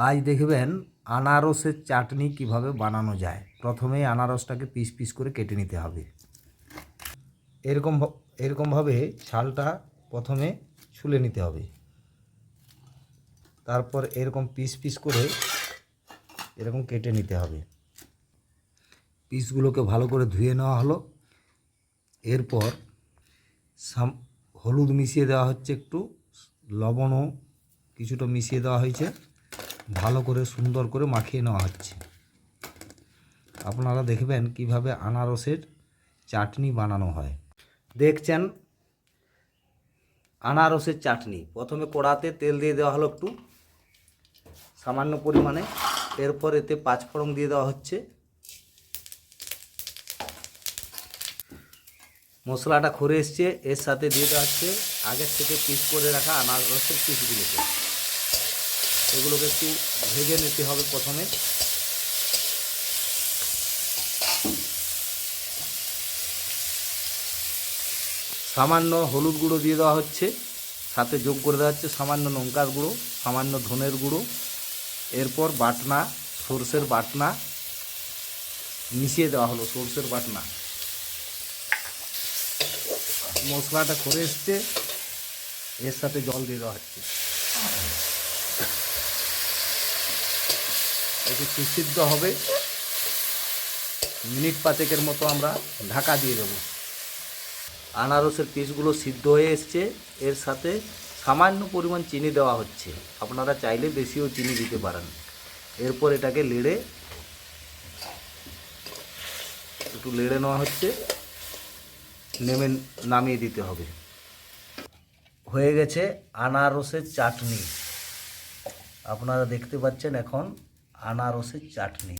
আজ দেখবেন আনারসের চাটনি কিভাবে বানানো যায়। প্রথমেই আনারসটাকে পিস পিস করে কেটে নিতে হবে। এরকমভাবে ছালটা প্রথমে ছুলে নিতে হবে। তারপর এরকম পিস পিস করে এরকম কেটে নিতে হবে। পিসগুলোকে ভালো করে ধুয়ে নেওয়া হলো। এরপর হলুদ মিশিয়ে দেওয়া হচ্ছে, একটু লবণও কিছুটা মিশিয়ে দেওয়া হয়েছে। ভালো করে সুন্দর করে মাখিয়ে নেওয়া হচ্ছে। আপনারা দেখবেন কিভাবে আনারসের চাটনি বানানো হয়। দেখছেন আনারসের চাটনি। প্রথমে কড়াতে তেল দিয়ে দেওয়া হলো একটু সামান্য পরিমাণে। এরপর এতে পাঁচফোড়ন দিয়ে দেওয়া হচ্ছে। মশলাটা খরে এসছে, এর সাথে দিয়ে দেওয়া হচ্ছে আগের থেকে পিস করে রাখা আনারসের পিসগুলোকে। এগুলোকে একটু ভেজে নিতে হবে প্রথমে। সামান্য হলুদ গুঁড়ো দিয়ে দেওয়া হচ্ছে, সাথে যোগ করে দেওয়া হচ্ছে সামান্য লঙ্কার গুঁড়ো, সামান্য ধনের গুঁড়ো। এরপর বাটনা সরষের বাটনা মিশিয়ে দেওয়া হলো। সরষের বাটনা মশলাটা করে এসছে, এর সাথে জল দিয়ে দেওয়া হচ্ছে। একটু সুসিদ্ধ হবে, মিনিট পাঁচেকের মতো আমরা ঢাকা দিয়ে দেবো। আনারসের পিসগুলো সিদ্ধ হয়ে এসছে, এর সাথে সামান্য পরিমাণ চিনি দেওয়া হচ্ছে। আপনারা চাইলে বেশিও চিনি দিতে পারেন। এরপর এটাকে একটু লেড়ে নেওয়া হচ্ছে, নামিয়ে দিতে হবে। হয়ে গেছে আনারসের চাটনি। আপনারা দেখতে পাচ্ছেন এখন আনারসের চাটনি।